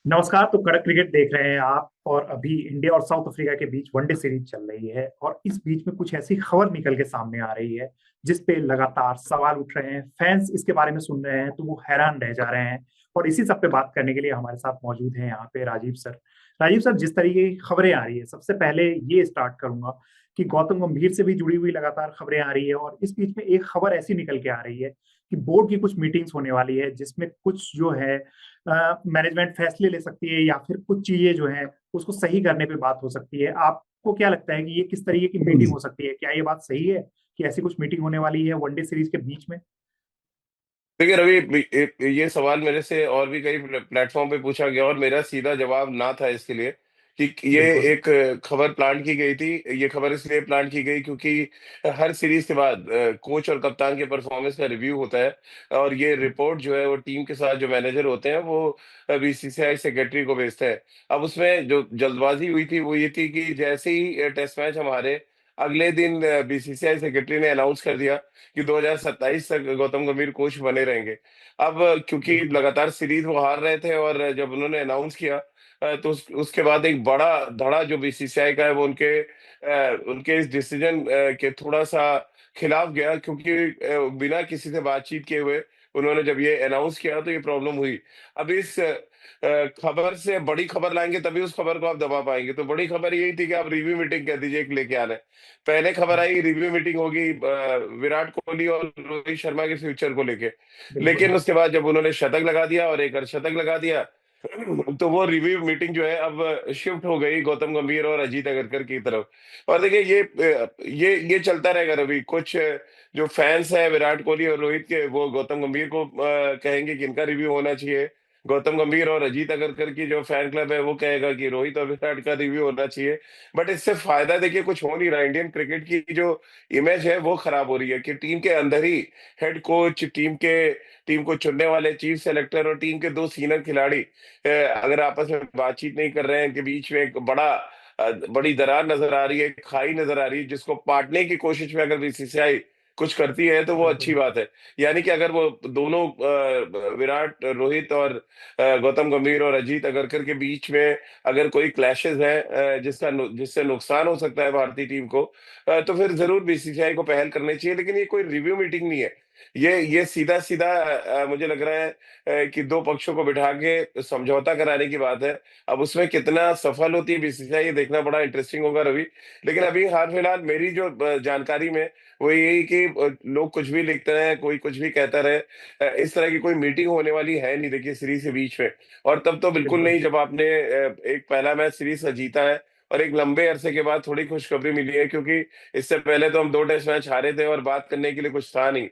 नमस्कार। तो कड़क क्रिकेट देख रहे हैं आप। और अभी इंडिया और साउथ अफ्रीका के बीच वनडे सीरीज चल रही है और इस बीच में कुछ ऐसी खबर निकल के सामने आ रही है जिस पे लगातार सवाल उठ रहे हैं। फैंस इसके बारे में सुन रहे हैं तो वो हैरान रह जा रहे हैं। और इसी सब पे बात करने के लिए हमारे साथ मौजूद हैं यहाँ पे राजीव सर। राजीव सर, जिस तरीके की खबरें आ रही है, सबसे पहले ये स्टार्ट करूंगा कि गौतम गंभीर से भी जुड़ी हुई लगातार खबरें आ रही है और इस बीच में एक खबर ऐसी निकल के आ रही है कि बोर्ड की कुछ मीटिंग्स होने वाली है जिसमें कुछ जो है मैनेजमेंट फैसले ले सकती है या फिर कुछ चीजें जो है उसको सही करने पे बात हो सकती है। आपको क्या लगता है कि ये किस तरीके की मीटिंग हो सकती है? क्या ये बात सही है कि ऐसी कुछ मीटिंग होने वाली है वनडे सीरीज के बीच में? देखिए रवि, ये सवाल मेरे से और भी कई प्लेटफॉर्म पे पूछा गया और मेरा सीधा जवाब ना था इसके लिए कि ये बिल्कुल। एक खबर प्लान की गई थी। ये खबर इसलिए प्लान की गई क्योंकि हर सीरीज के बाद कोच और कप्तान के परफॉर्मेंस का रिव्यू होता है और ये रिपोर्ट जो है वो टीम के साथ जो मैनेजर होते हैं वो बीसीसीआई सेक्रेटरी को भेजते हैं। अब उसमें जो जल्दबाजी हुई थी वो ये थी कि जैसे ही टेस्ट मैच हमारे अगले दिन बीसीसीआई सेक्रेटरी ने अनाउंस कर दिया कि 2027 तक गौतम गंभीर कोच बने रहेंगे। अब क्योंकि बिल्कुल। लगातार सीरीज वो हार रहे थे और जब उन्होंने अनाउंस किया तो उसके बाद एक बड़ा धड़ा जो बीसीसीआई का है वो उनके इस डिसीजन के थोड़ा सा खिलाफ गया, क्योंकि बिना किसी से बातचीत किए हुए उन्होंने जब ये अनाउंस किया तो ये प्रॉब्लम हुई। अब इस खबर से बड़ी खबर लाएंगे तभी उस खबर को आप दबा पाएंगे। तो बड़ी खबर यही थी कि आप रिव्यू मीटिंग कह दीजिए एक लेके आ रहे हैं। पहले खबर आई रिव्यू मीटिंग होगी विराट कोहली और रोहित शर्मा के फ्यूचर को लेके। बिल्कुल। लेकिन उसके बाद जब उन्होंने शतक लगा दिया और एक अर्धशतक लगा दिया तो वो रिव्यू मीटिंग जो है अब शिफ्ट हो गई गौतम गंभीर और अजीत अगरकर की तरफ। और देखिए ये चलता रहेगा रवि। कुछ जो फैंस है विराट कोहली और रोहित के वो गौतम गंभीर को कहेंगे कि इनका रिव्यू होना चाहिए। गौतम गंभीर और अजीत अगरकर की जो फैन क्लब है वो कहेगा कि रोहित और विराट का रिव्यू होना चाहिए। बट इससे फायदा देखिए कुछ हो नहीं रहा। इंडियन क्रिकेट की जो इमेज है वो खराब हो रही है कि टीम के अंदर ही हेड कोच, टीम को चुनने वाले चीफ सेलेक्टर और टीम के दो सीनियर खिलाड़ी अगर आपस में बातचीत नहीं कर रहे हैं, इनके बीच में एक बड़ी दरार नजर आ रही है, खाई नजर आ रही है, जिसको पाटने की कोशिश में अगर बीसीसीआई कुछ करती है तो वो अच्छी बिल्कुल। बात है। यानी कि अगर वो दोनों विराट, रोहित और गौतम गंभीर और अजीत अगरकर के बीच में अगर कोई क्लैशेस है जिससे नुकसान हो सकता है भारतीय टीम को, तो फिर जरूर बीसीसीआई को पहल करनी चाहिए। लेकिन ये कोई रिव्यू मीटिंग नहीं है। ये सीधा सीधा मुझे लग रहा है कि दो पक्षों को बिठा के समझौता कराने की बात है। अब उसमें कितना सफल होती है बीसीसीआई ये देखना बड़ा इंटरेस्टिंग होगा रवि। लेकिन अभी हाल फिलहाल मेरी जो जानकारी में वो यही कि लोग कुछ भी लिखते रहे, कोई कुछ भी कहता रहे, इस तरह की कोई मीटिंग होने वाली है नहीं देखिए सीरीज के बीच में। और तब तो बिल्कुल बिल्कुल। नहीं जब आपने एक पहला मैच सीरीज का जीता है और एक लंबे अरसे के बाद थोड़ी खुशखबरी मिली है, क्योंकि इससे पहले तो हम दो टेस्ट मैच हारे थे और बात करने के लिए कुछ था नहीं।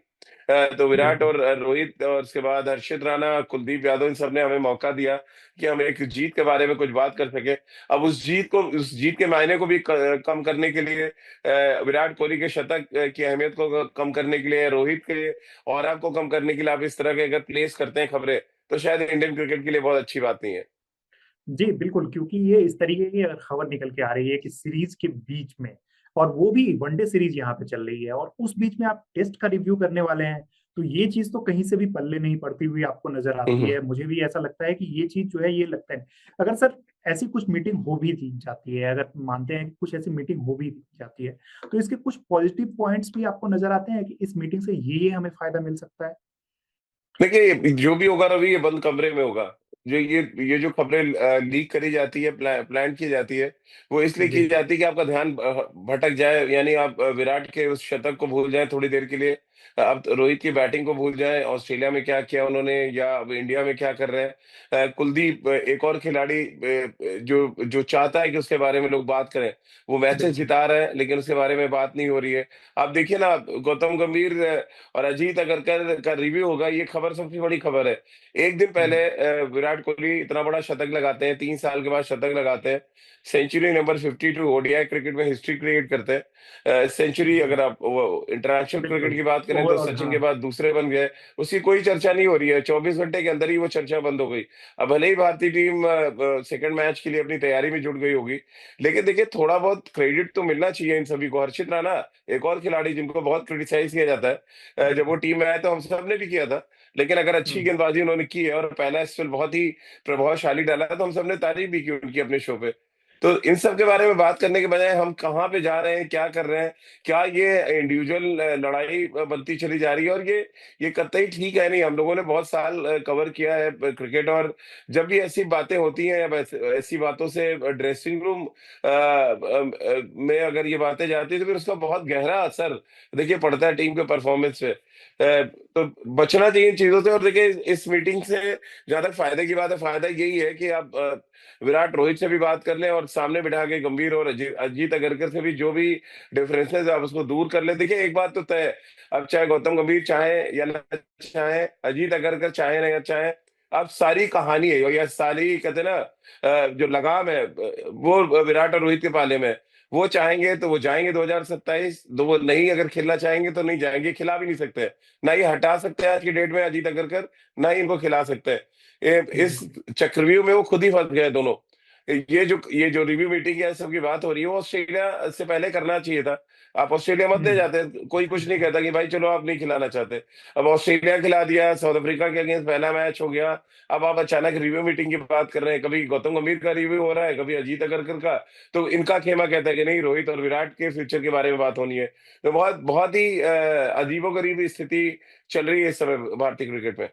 तो विराट बिल्कुल। और रोहित और उसके बाद हर्षित राणा, कुलदीप यादव, इन सब ने हमें मौका दिया कि हम एक जीत के बारे में कुछ बात कर सके। अब उस जीत के मायने को भी कम करने के लिए, विराट कोहली के शतक की अहमियत को कम करने के लिए, रोहित के और आपको कम करने के लिए आप इस तरह के अगर प्लेस करते हैं खबरें, तो शायद इंडियन क्रिकेट के लिए बहुत अच्छी बात नहीं है। जी बिल्कुल, क्योंकि ये इस तरीके की अगर खबर निकल के आ रही है कि सीरीज के बीच में, और वो भी वनडे सीरीज यहाँ पे चल रही है और उस बीच में आप टेस्ट का रिव्यू करने वाले हैं, तो ये चीज तो कहीं से भी पल्ले नहीं पड़ती हुई आपको नजर आती हम्म। है। मुझे भी ऐसा लगता है कि ये चीज जो है, ये लगता है अगर सर ऐसी कुछ मीटिंग हो भी जाती है, अगर मानते हैं कि कुछ ऐसी मीटिंग हो भी जाती है, तो इसके कुछ पॉजिटिव पॉइंट्स भी आपको नजर आते हैं कि इस मीटिंग से ये हमें फायदा मिल सकता है। देखिए जो भी होगा रवि ये बंद कमरे में होगा। जो ये जो खबरें लीक करी जाती है, प्लान की जाती है, वो इसलिए जी। की जाती है कि आपका ध्यान भटक जाए। यानी आप विराट के उस शतक को भूल जाए थोड़ी देर के लिए, आप रोहित की बैटिंग को भूल जाए, ऑस्ट्रेलिया में क्या किया उन्होंने या अब इंडिया में क्या कर रहे हैं। कुलदीप एक और खिलाड़ी जो जो चाहता है कि उसके बारे में लोग बात करें, वो मैचेस बिल्कुल। जिता रहे हैं लेकिन उसके बारे में बात नहीं हो रही है। आप देखिए ना, गौतम गंभीर और अजीत अगरकर का रिव्यू होगा, ये खबर सबसे बड़ी खबर है। एक दिन पहले विराट कोहली इतना बड़ा शतक लगाते हैं, 3 साल के बाद शतक लगाते हैं, सेंचुरी नंबर 52 ओडीआई क्रिकेट में हिस्ट्री क्रिएट करते हैं। सेंचुरी बिल्कुल। अगर आप वो इंटरनेशनल क्रिकेट बिल्कुल। की बात करें तो ओवरऑल सचिन हाँ। के बाद दूसरे बन गए। उसकी कोई चर्चा नहीं हो रही है, 24 घंटे के अंदर ही वो चर्चा बंद हो गई। अब भले ही भारतीय टीम सेकंड मैच के लिए अपनी तैयारी में जुट गई होगी, लेकिन देखिए थोड़ा बहुत क्रेडिट तो मिलना चाहिए इन सभी को। हर्षित राणा एक और खिलाड़ी जिनको बहुत क्रिटिसाइज किया जाता है, जब वो बिल्कुल। टीम में आया तो हम सब ने भी किया था, लेकिन अगर अच्छी गेंदबाजी उन्होंने की है और पहला स्पेल बहुत ही प्रभावशाली डाला है, तो हम सबने तारीफ भी की उनकी अपने शो पे। तो इन सब के बारे में बात करने के बजाय हम कहाँ पे जा रहे हैं, क्या कर रहे हैं, क्या ये इंडिविजुअल लड़ाई बनती चली जा रही है, और ये कतई ठीक है नहीं। हम लोगों ने बहुत साल कवर किया है क्रिकेट, और जब भी ऐसी बातें होती हैं या ऐसी बातों से ड्रेसिंग रूम में अगर ये बातें जाती है, तो फिर उसका बहुत गहरा असर देखिए पड़ता है टीम के परफॉर्मेंस पे। तो बचना चाहिए इन चीजों से। और देखिए इस मीटिंग से ज्यादा फायदे की बात है, फायदा यही है कि आप विराट रोहित से भी बात कर लें, और सामने बिठा के गंभीर और अजीत अगरकर से भी जो भी डिफरेंसेस है आप उसको दूर कर ले। देखिए एक बात तो तय है, अब चाहे गौतम गंभीर चाहे या ना चाहे, अजीत अगरकर चाहे ना या चाहे, अब सारी कहानी है या सारी कहते हैं ना जो लगाम है वो विराट और रोहित के पाले में है। वो चाहेंगे तो वो जाएंगे 2027, तो वो नहीं अगर खेलना चाहेंगे तो नहीं जाएंगे, खिला भी नहीं सकते। ना ये हटा सकते हैं आज की डेट में अजीत अगरकर, ना ही इनको खिला सकते हैं। इस हम्म। चक्रव्यूह में वो खुद ही फंस गए दोनों। ये जो रिव्यू मीटिंग है सबकी बात हो रही है, वो ऑस्ट्रेलिया से पहले करना चाहिए था। आप ऑस्ट्रेलिया मत ले हम्म। जाते, कोई कुछ नहीं कहता कि भाई चलो आप नहीं खिलाना चाहते। अब ऑस्ट्रेलिया खिला दिया, साउथ अफ्रीका के अगेंस्ट पहला मैच हो गया। अब आप अचानक रिव्यू मीटिंग की बात कर रहे हैं, कभी गौतम गंभीर का रिव्यू हो रहा है, कभी अजीत अगरकर का। तो इनका खेमा कहता है कि नहीं, रोहित और विराट के फ्यूचर के बारे में बात होनी है। तो बहुत बहुत ही अजीबोगरीब स्थिति चल रही है इस समय भारतीय क्रिकेट में।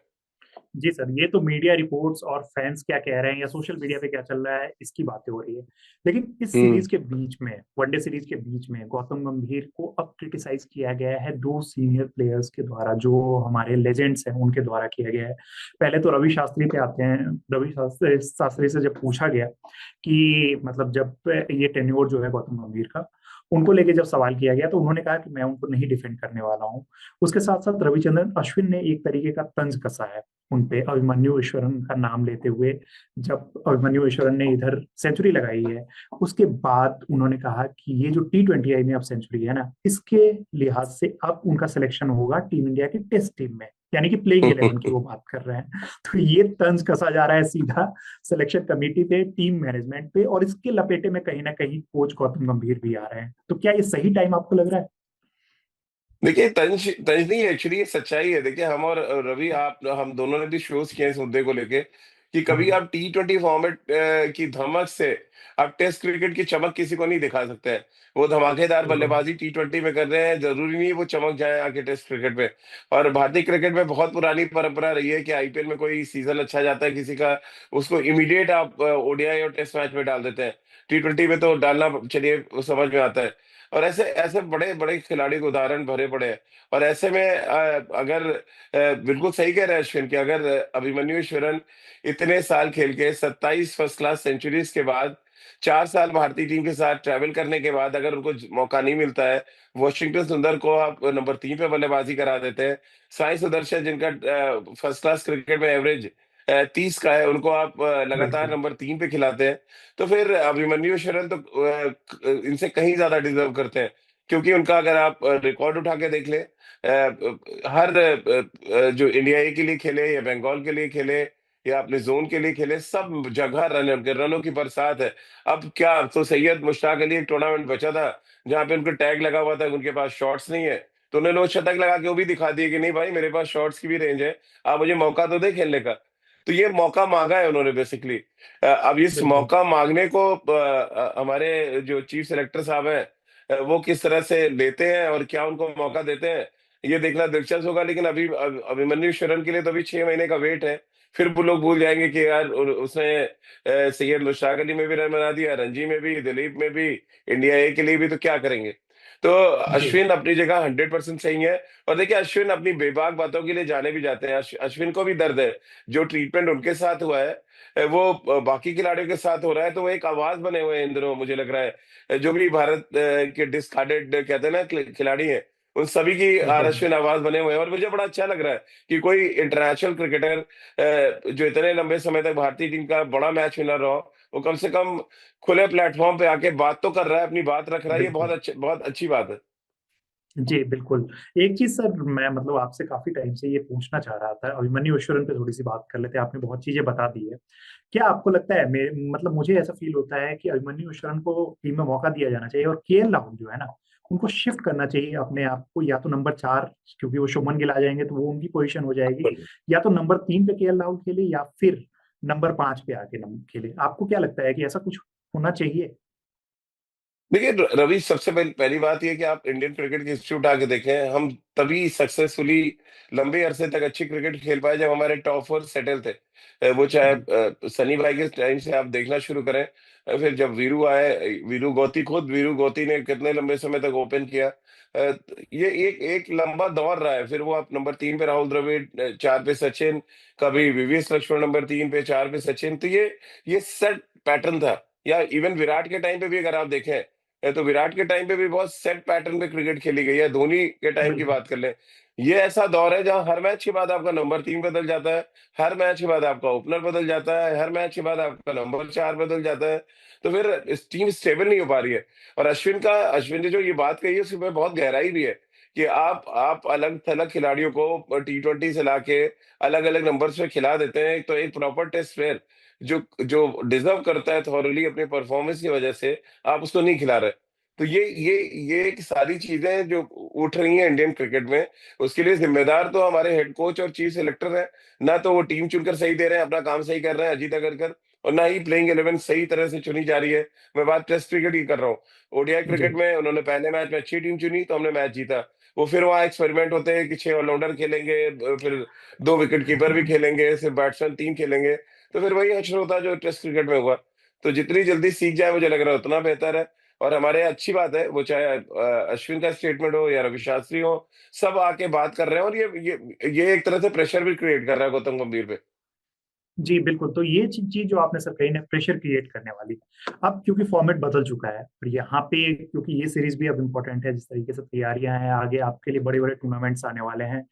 जी सर, ये तो मीडिया रिपोर्ट्स और फैंस क्या कह रहे हैं या सोशल मीडिया पे क्या चल रहा है इसकी बातें हो रही है। लेकिन इस हम्म। सीरीज के बीच में, वनडे सीरीज के बीच में, गौतम गंभीर को अब क्रिटिसाइज किया गया है दो सीनियर प्लेयर्स के द्वारा, जो हमारे लेजेंड्स हैं उनके द्वारा किया गया है। पहले तो रवि शास्त्री पे आते हैं। रवि शास्त्री से जब पूछा गया कि मतलब जब ये टेन्योर जो है गौतम गंभीर का, उनको लेके जब सवाल किया गया तो उन्होंने कहा कि मैं उनको नहीं डिफेंड करने वाला हूँ। उसके साथ साथ रविचंद्रन अश्विन ने एक तरीके का तंज कसा है उनपे, अभिमन्यु ईश्वरन का नाम लेते हुए। जब अभिमन्यु ईश्वरन ने इधर सेंचुरी लगाई है, उसके बाद उन्होंने कहा कि ये जो T20I में अब सेंचुरी है ना, इसके लिहाज से अब उनका सिलेक्शन होगा टीम इंडिया की टेस्ट टीम में, यानी कि प्लेइंग 11 की वो बात कर रहे हैं। तो ये तंज कसा जा रहा है सीधा सिलेक्शन कमेटी पे, टीम मैनेजमेंट पे, और इसके लपेटे में कहीं ना कहीं कोच गौतम गंभीर भी आ रहे हैं। तो क्या ये सही टाइम आपको लग रहा है? देखिए तंज तंज नहीं है, एक्चुअली ये सच्चाई है। देखिए हम और रवि, आप हम दोनों ने भी शोज किए हैं इस मुद्दे को लेके कि कभी हम्म। आप T20 फॉर्मेट की धमक से आप टेस्ट क्रिकेट की चमक किसी को नहीं दिखा सकते हैं। वो धमाकेदार बिल्कुल। बल्लेबाजी T20 में कर रहे हैं, जरूरी नहीं वो चमक जाए आके टेस्ट क्रिकेट में। और भारतीय क्रिकेट में बहुत पुरानी परंपरा रही है कि आईपीएल में कोई सीजन अच्छा जाता है किसी का, उसको इमीडिएट आप ओडीआई और टेस्ट मैच में डाल देते हैं। T20 में तो डालना, चलिए वो समझ में आता है। और ऐसे ऐसे बड़े बड़े खिलाड़ी के उदाहरण भरे पड़े हैं। और ऐसे में अगर बिल्कुल सही कह रहे हैं अश्विन कि अगर अभिमन्यु ईश्वरन इतने साल खेल के 27 फर्स्ट क्लास सेंचुरीज के बाद, 4 साल भारतीय टीम के साथ ट्रैवल करने के बाद अगर उनको मौका नहीं मिलता है, वॉशिंगटन सुंदर को आप नंबर 3 पे बल्लेबाजी करा देते हैं, साई सुदर्शन जिनका फर्स्ट क्लास क्रिकेट में एवरेज 30 का है, उनको आप लगातार बिल्कुल। नंबर 3 पे खिलाते हैं, तो फिर अभिमन्यु शरण तो इनसे कहीं ज्यादा डिजर्व करते हैं। क्योंकि उनका अगर आप रिकॉर्ड उठा के देख ले, हर जो इंडिया ए के लिए खेले या बंगाल के लिए खेले या अपने जोन के लिए खेले, सब जगह रनों की बरसात है। अब क्या, अब तो सैयद मुश्ताक अली एक टूर्नामेंट बचा था जहां पे उनको टैग लगा हुआ था कि उनके पास शॉट्स नहीं है, तो उन्होंने वो शतक लगा के वो भी दिखा दिए कि नहीं भाई मेरे पास शॉट्स की भी रेंज है, आप मुझे मौका तो दे खेलने का। तो ये मौका मांगा है उन्होंने बेसिकली। अब इस बिल्कुल। मौका मांगने को हमारे जो चीफ सेलेक्टर साहब हैं वो किस तरह से लेते हैं और क्या उनको मौका देते हैं, ये देखना दिलचस्प होगा। लेकिन अभी अभिमन्यु शरण के लिए तो अभी 6 महीने का वेट है। फिर वो लोग भूल जाएंगे कि यार उसने सैयद मुश्ताक अली में भी रन बना दिया, रणजी में भी, दिलीप में भी, इंडिया ए के लिए भी, तो क्या करेंगे। तो जी। अश्विन अपनी जगह 100% सही है। और देखिए अश्विन अपनी बेबाक बातों के लिए जाने भी जाते हैं। अश्विन को भी दर्द है, जो ट्रीटमेंट उनके साथ हुआ है वो बाकी खिलाड़ियों के साथ हो रहा है। तो वो एक आवाज बने हुए हैं इन दिनों, मुझे लग रहा है जो भी भारत के डिस्कार्डेड कहते हैं ना खिलाड़ी हैं, उन सभी की आर बिल्कुल। अश्विन आवाज बने हुए हैं। और मुझे बड़ा अच्छा लग रहा है कि कोई इंटरनेशनल क्रिकेटर जो इतने लंबे समय तक भारतीय टीम का बड़ा मैच विनर रहा, वो कम से कम खुले प्लेटफॉर्म पे आके बात तो कर रहा है, अपनी बात रख रहा है। ये बिल्कुल। बहुत अच्छी बात है। जी बिल्कुल। एक चीज सर, मैं मतलब आपसे काफी टाइम से ये पूछना चाह रहा था, अभिमन्यु ईश्वरन पे थोड़ी सी बात कर लेते हैं, आपने बहुत चीजें बता दी है। क्या आपको लगता है, मतलब मुझे ऐसा फील होता है कि अभिमन्यु ईश्वरन को टीम में मौका दिया जाना चाहिए, और केएल राहुल जो है ना, उनको शिफ्ट करना चाहिए अपने आप को, या तो नंबर 4, क्योंकि वो शुभमन गिल आ जाएंगे तो वो उनकी पोजीशन हो जाएगी, या तो नंबर 3 पे केएल राहुल खेले, या फिर नंबर 5 पे आके खेले। आपको क्या लगता है कि ऐसा कुछ होना चाहिए? देखिए रवि, सबसे पहली बात यह कि आप इंडियन क्रिकेट की हिस्ट्री उठा के देखें, हम तभी सक्सेसफुली लंबे अरसे तक अच्छी क्रिकेट खेल पाए जब हमारे टॉप फोर सेटल थे। वो चाहे जी सनी भाई के टाइम से आप देखना शुरू करें, फिर जब वीरू आए, वीरू गोती, खुद वीरू गोती ने कितने लंबे समय तक ओपन किया। ये एक एक लंबा दौर रहा है। फिर वो आप नंबर 3 पे राहुल द्रविड़, 4 पे सचिन, कभी वीवीएस लक्ष्मण नंबर 3 पे, 4 पे सचिन। तो ये सेट पैटर्न था। या इवन विराट के टाइम पे भी अगर आप देखें, तो विराट के टाइम पे भी बहुत सेट पैटर्न पे क्रिकेट खेली गई है। धोनी के टाइम की बिल्कुल। बात कर लें, ये ऐसा दौर है जहां हर मैच के बाद आपका नंबर 3 बदल जाता है, हर मैच के बाद आपका ओपनर बदल जाता है, हर मैच के बाद आपका नंबर 4 बदल जाता है। तो फिर इस टीम स्टेबल नहीं हो पा रही है। और अश्विन ने जो ये बात कही है उसमें बहुत गहराई भी है कि आप अलग थलग खिलाड़ियों को T20 से लाके अलग अलग नंबर्स पे खिला देते हैं। तो एक प्रॉपर टेस्ट प्लेयर जो जो डिजर्व करता है थॉरली अपने परफॉर्मेंस की वजह से, आप उसको नहीं खिला रहे। तो ये एक सारी चीजें जो उठ रही हैं इंडियन क्रिकेट में, उसके लिए जिम्मेदार तो हमारे हेड कोच और चीफ सिलेक्टर हैं। ना तो वो टीम चुनकर सही दे रहे हैं, अपना काम सही कर रहे हैं अजीत अगरकर, और ना ही प्लेइंग 11 सही तरह से चुनी जा रही है। मैं बात टेस्ट क्रिकेट की कर रहा हूँ। ओडीआई जी क्रिकेट में उन्होंने पहले मैच में अच्छी टीम चुनी तो हमने मैच जीता। वो फिर वहां एक्सपेरिमेंट होते हैं कि 6 ऑलराउंडर खेलेंगे, फिर 2 विकेट कीपर भी खेलेंगे, सिर्फ बैट्समैन 3 खेलेंगे। तो फिर वही हश्र होता है जो टेस्ट क्रिकेट में हुआ। तो जितनी जल्दी सीख जाए मुझे लग रहा है उतना बेहतर है। और हमारे यहाँ अच्छी बात है, वो चाहे अश्विन का स्टेटमेंट हो या रवि शास्त्री हो, सब आके बात कर रहे हैं। और ये एक तरह से प्रेशर भी क्रिएट कर रहा है गौतम गंभीर पे। जी बिल्कुल। तो ये चीज जो आपने सर कही ना, प्रेशर क्रिएट करने वाली, अब क्योंकि फॉर्मेट बदल चुका है और यहाँ पे क्योंकि ये सीरीज भी अब इम्पोर्टेंट है, जिस तरीके से तैयारियां हैं आगे आपके लिए बड़े बड़े टूर्नामेंट्स आने वाले हैं,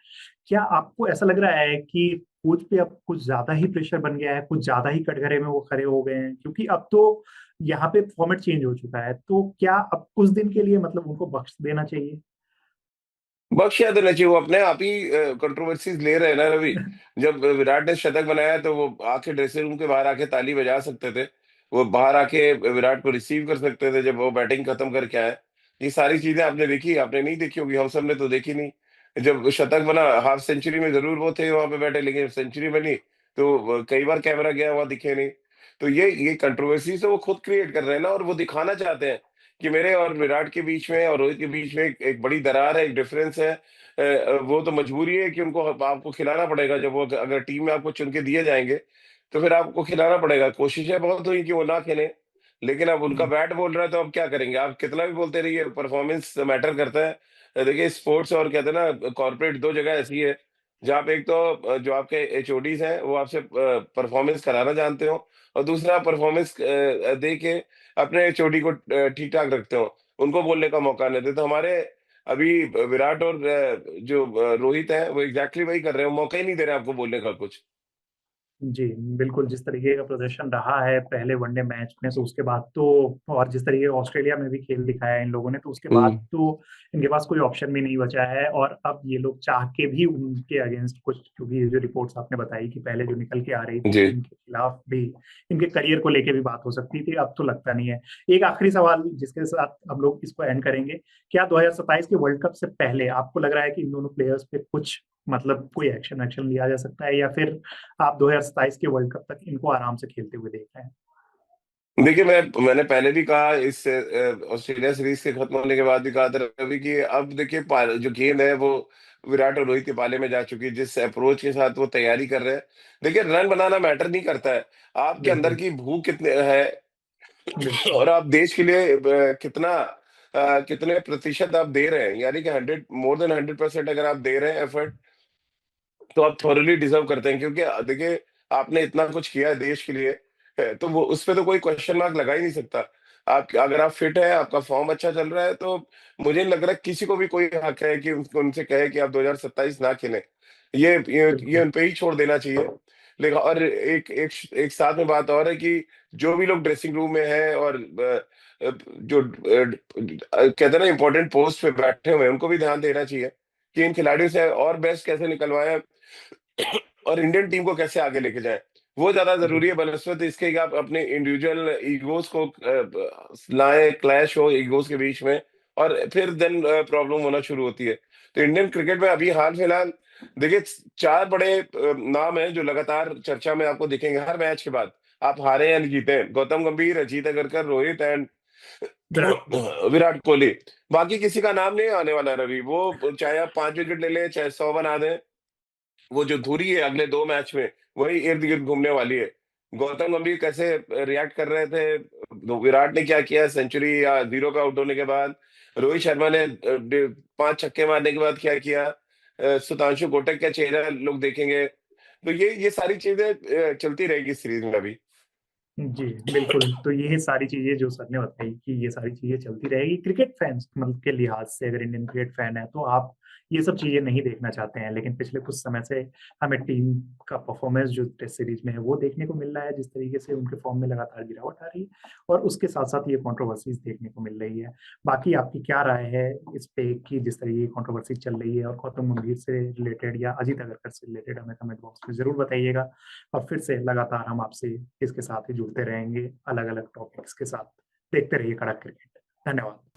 क्या आपको ऐसा लग रहा है कि कोच पे अब कुछ ज्यादा ही प्रेशर बन गया है, कुछ ज्यादा ही कटघरे में वो खड़े हो गए हैं? क्योंकि अब तो यहाँ पे फॉर्मेट चेंज हो चुका है, तो क्या अब कुछ दिन के लिए मतलब उनको बख्श देना चाहिए? बख्शिया देना चाहिए। वो अपने आप ही कंट्रोवर्सीज ले रहे हैं ना रवि। जब विराट ने शतक बनाया तो वो आके ड्रेसिंग रूम के बाहर आके ताली बजा सकते थे, वो बाहर आके विराट को रिसीव कर सकते थे जब वो बैटिंग खत्म करके आए। ये सारी चीजें आपने देखी, आपने नहीं देखी होगी, हम सब ने तो देखी नहीं। जब शतक बना, हाफ सेंचुरी में जरूर वो थे वहां पे बैठे, लेकिन सेंचुरी बनी तो कई बार कैमरा गया, वहां दिखे नहीं। तो ये कंट्रोवर्सी तो वो खुद क्रिएट कर रहे हैं ना, और वो दिखाना चाहते हैं कि मेरे और विराट के बीच में और रोहित के बीच में एक बड़ी दरार है, एक डिफरेंस है। वो तो मजबूरी है कि उनको आपको खिलाना पड़ेगा। जब वो अगर टीम में आपको चुन के दिए जाएंगे तो फिर आपको खिलाना पड़ेगा। कोशिशें बहुत हुई कि वो ना खेले, लेकिन अब उनका बैट बोल रहा है तो अब क्या करेंगे? आप कितना भी बोलते रहिए, परफॉर्मेंस मैटर करता है। देखिए स्पोर्ट्स और कहते हैं ना कॉर्पोरेट, दो जगह ऐसी है जहाँ पे एक तो जो आपके एचओडीज हैं वो आपसे परफॉर्मेंस कराना जानते हो, और दूसरा परफॉर्मेंस दे के अपने चोटी को ठीक ठाक रखते हो, उनको बोलने का मौका नहीं देते। तो हमारे अभी विराट और जो रोहित है वो एग्जैक्टली वही कर रहे हैं, मौका ही नहीं दे रहे आपको बोलने का कुछ। जी बिल्कुल। जिस तरीके का प्रदर्शन रहा है पहले वनडे मैच में, तो उसके बाद तो, और जिस तरीके का ऑस्ट्रेलिया में भी खेल दिखाया है इन लोगों ने, तो उसके बाद हम्म। तो इनके पास कोई ऑप्शन भी नहीं बचा है। और अब ये लोग चाह के भी उनके अगेंस्ट कुछ, क्योंकि ये जो रिपोर्ट्स आपने बताई कि पहले जो निकल के आ रही थी जी। कि इनके खिलाफ भी, इनके करियर को लेके भी बात हो सकती थी, अब तो लगता नहीं है। एक आखिरी सवाल जिसके साथ हम लोग इसको एंड करेंगे, क्या 2027 के वर्ल्ड कप से पहले आपको लग रहा है कि इन दोनों प्लेयर्स पे कुछ मतलब कोई एक्शन एक्शन लिया जा सकता है, या फिर आप 2027 के वर्ल्ड कप तक इनको आराम से खेलते हुए देख रहे हैं? देखिए मैंने पहले भी कहा, इस ऑस्ट्रेलिया सीरीज के खत्म होने के बाद भी कहा था रवि कि अब देखिए जो गेंद है वो विराट और रोहित के पाले में जा चुकी है। जिस अप्रोच के साथ वो तैयारी कर रहे हैं, देखिए रन बनाना मैटर नहीं करता है, आपके अंदर बिल्कुल की भूख कितने है बिल्कुल। और आप देश के लिए कितने प्रतिशत आप दे रहे हैं। यानी कि 100% अगर आप दे रहे हैं एफर्ट, तो आप थोरली डिजर्व करते हैं। क्योंकि देखिए आपने इतना कुछ किया है देश के लिए, तो वो उस पे तो कोई क्वेश्चन मार्क लगा ही नहीं सकता। आप अगर आप फिट है, आपका फॉर्म अच्छा चल रहा है, तो मुझे नहीं लग रहा किसी को भी कोई हक है कि उनसे कहे कि आप 2027 ना खेलें। ये बिल्कुल उन पे ही छोड़ देना चाहिए। लेकिन और एक एक एक साथ में बात और है कि जो भी लोग ड्रेसिंग रूम में हैं और जो कहते हैं ना इंपॉर्टेंट पोस्ट पे बैठे हुए हैं, उनको भी ध्यान देना चाहिए कि इन खिलाड़ियों से और बेस्ट कैसे निकलवाएं और इंडियन टीम को कैसे आगे लेके जाएं। वो ज्यादा जरूरी है बिल्कुल। बनस्पत इसके कि आप अपने इंडिविजुअल ईगोस को लाएं, क्लैश हो ईगोस के बीच में, और फिर देन प्रॉब्लम होना शुरू होती है। तो इंडियन क्रिकेट में अभी हाल फिलहाल देखिए 4 बड़े नाम हैं जो लगातार चर्चा में आपको दिखेंगे हर मैच के बाद। आप हारे या जीते, गौतम गंभीर, अजीत अगरकर, रोहित एंड विराट कोहली। विराट कोहली। बाकी किसी का नाम नहीं आने वाला रवि। वो चाहे आप 5 विकेट ले लें, चाहे 100 बना दें, वो जो धुरी है अगले 2 मैच में, वही इर्द-गिर्द घूमने वाली है। गौतम गंभीर कैसे रिएक्ट कर रहे थे, विराट ने क्या किया सेंचुरी या 0 पे आउट होने के बाद, रोहित शर्मा ने 5 छक्के मारने के बाद क्या किया, सुधांशु कोटक का चेहरा लोग देखेंगे। तो ये सारी चीज़ें चलती रहेगी सीरीज़ में अभी। जी, बिल्कुल। तो ये सारी चीज़ें जो सर ने बताई कि ये सारी चीज़ें चलती रहेगी। क्रिकेट फैन्स मतलब के लिहाज से अगर इंडियन क्रिकेट फैन है तो आप ये सब चीज़ें नहीं देखना चाहते हैं। लेकिन पिछले कुछ समय से हमें टीम का परफॉर्मेंस जो टेस्ट सीरीज में है वो देखने को मिल रहा है, जिस तरीके से उनके फॉर्म में लगातार गिरावट आ रही है और उसके साथ-साथ ये कंट्रोवर्सीज़ देखने को मिल रही है। बाकी आपकी क्या राय है इस पे कि जिस तरीके की कंट्रोवर्सी चल रही है और गौतम गंभीर से रिलेटेड या अजीत अगरकर से रिलेटेड हमें कमेंट बॉक्स में ज़रूर बताइएगा। और फिर से लगातार हम आपसे इसके साथ ही जुड़ते रहेंगे अलग-अलग टॉपिक्स के साथ। देखते रहिए कड़क क्रिकेट। धन्यवाद।